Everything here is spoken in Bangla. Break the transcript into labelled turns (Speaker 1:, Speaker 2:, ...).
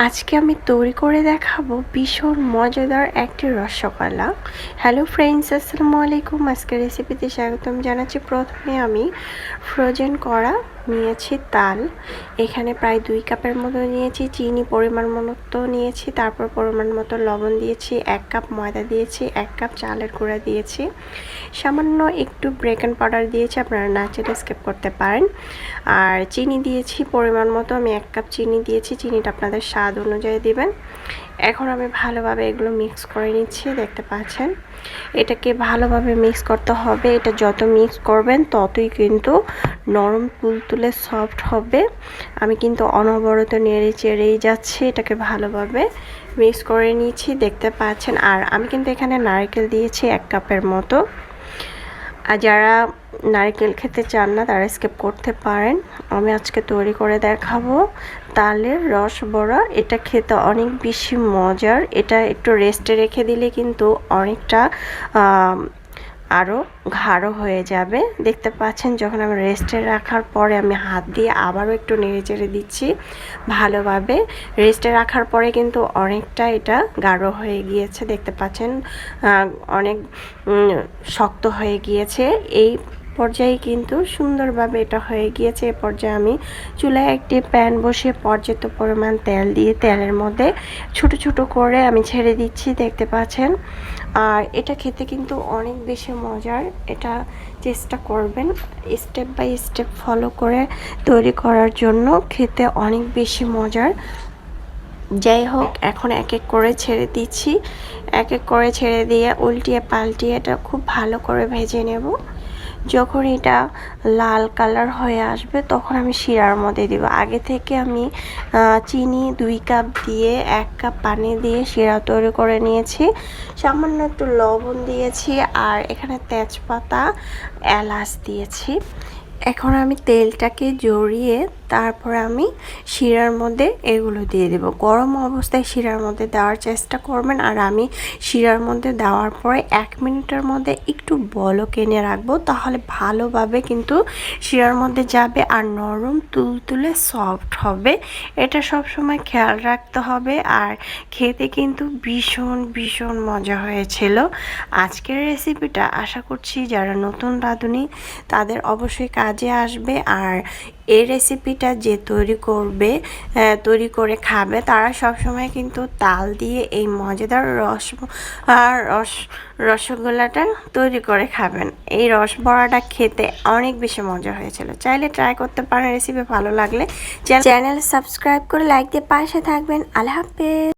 Speaker 1: আজকে আমি তৈরি করে দেখাবো ভীষণ মজাদার একটি রসগোল্লা। হ্যালো ফ্রেন্ডস, আসসালামু আলাইকুম। আজকের রেসিপিতে স্বাগতম জানাচ্ছি। প্রথমে আমি ফ্রোজেন করা নিয়েছি তাল, এখানে প্রায় 2 কাপের মতো নিয়েছি। চিনি পরিমাণ মতো নিয়েছি, তারপর পরিমাণ মতো লবণ দিয়েছি, 1 কাপ ময়দা দিয়েছি, 1 কাপ চালের গুঁড়া দিয়েছি, সামান্য একটু বেকিং পাউডার দিয়েছি, আপনারা না চাইলে স্কিপ করতে পারেন। আর চিনি দিয়েছি পরিমাণ মতো, আমি 1 কাপ চিনি দিয়েছি। চিনিটা আপনাদের স্বাদ অনুযায়ী দিবেন। এখন আমি ভালোভাবে এগুলো মিক্স করে নিচ্ছি, দেখতে পাচ্ছেন। এটাকে ভালোভাবে মিক্স করতে হবে। এটা যত মিক্স করবেন ততই কিন্তু নরম তুলতুলে সফট হবে। আমি কিন্তু অনবরত নেড়ে চেড়েই যাচ্ছি, এটাকে ভালোভাবে মিক্স করে নিচ্ছি, দেখতে পাচ্ছেন। আর আমি কিন্তু এখানে নারকেল দিয়েছি 1 কাপের মতো। আর যারা নারকেল খেতে চান না তারা স্কিপ করতে পারেন। আমি আজকে তৈরি করে দেখাবো তালের রস বড়া। এটা খেতে অনেক বেশি মজার। এটা একটু রেস্টে রেখে দিলে কিন্তু অনেকটা আরও গাঢ় হয়ে যাবে। দেখতে পাচ্ছেন, যখন আমি রেস্টে রাখার পরে আমি হাত দিয়ে আবারও একটু নেড়ে চেড়ে দিচ্ছি ভালোভাবে। রেস্টে রাখার পরে কিন্তু অনেকটা এটা গাঢ় হয়ে গিয়েছে, দেখতে পাচ্ছেন অনেক শক্ত হয়ে গিয়েছে। এই পর্যায়ে কিন্তু সুন্দরভাবে এটা হয়ে গিয়েছে। এ পর্যায়ে আমি চুলায় একটি প্যান বসিয়ে পর্যাপ্ত পরিমাণ তেল দিয়ে তেলের মধ্যে ছোট ছোট করে আমি ছেড়ে দিচ্ছি, দেখতে পাচ্ছেন। আর এটা খেতে কিন্তু অনেক বেশি মজার। এটা চেষ্টা করবেন স্টেপ বাই স্টেপ ফলো করে তৈরি করার জন্য, খেতে অনেক বেশি মজার। যাই হোক, এখন এক এক করে ছেড়ে দিচ্ছি। এক এক করে ছেড়ে দিয়ে উল্টিয়ে পাল্টিয়ে এটা খুব ভালো করে ভেজে নেব। যখন এটা লাল কালার হয়ে আসবে তখন আমি শিরার মধ্যে দেব। আগে থেকে আমি চিনি 2 কাপ দিয়ে 1 কাপ পানি দিয়ে শিরা তৈরি করে নিয়েছি। সামান্য একটু লবণ দিয়েছি, আর এখানে তেজপাতা, এলাচ দিয়েছি। এখন আমি তেলটাকে জড়িয়ে তারপর আমি শিরার মধ্যে এগুলো দিয়ে দেব। গরম অবস্থায় শিরার মধ্যে দেওয়ার চেষ্টা করবেন। আর আমি শিরার মধ্যে দেওয়ার পরে 1 মিনিটের মধ্যে একটু বলক এনে রাখবো, তাহলে ভালোভাবে কিন্তু শিরার মধ্যে যাবে আর নরম তুলতুলে সফট হবে। এটা সব সময় খেয়াল রাখতে হবে। আর খেতে কিন্তু ভীষণ ভীষণ মজা হয়েছিল আজকের রেসিপিটা। আশা করছি যারা নতুন রাঁধুনি তাদের অবশ্যই কাজে আসবে। আর এই রেসিপিটা যে তৈরি করে খাবে তারা সব সময় কিন্তু তাল দিয়ে এই মজাদার রসগোল্লাটা তৈরি করে খাবেন। এই রস বড়াটা খেতে অনেক বেশি মজা হয়েছিল। চাইলে ট্রাই করতে পারেন। রেসিপি ভালো লাগলে চ্যানেল সাবস্ক্রাইব করে লাইক দিয়ে পাশে থাকবেন। আল্লাহ হাফেজ।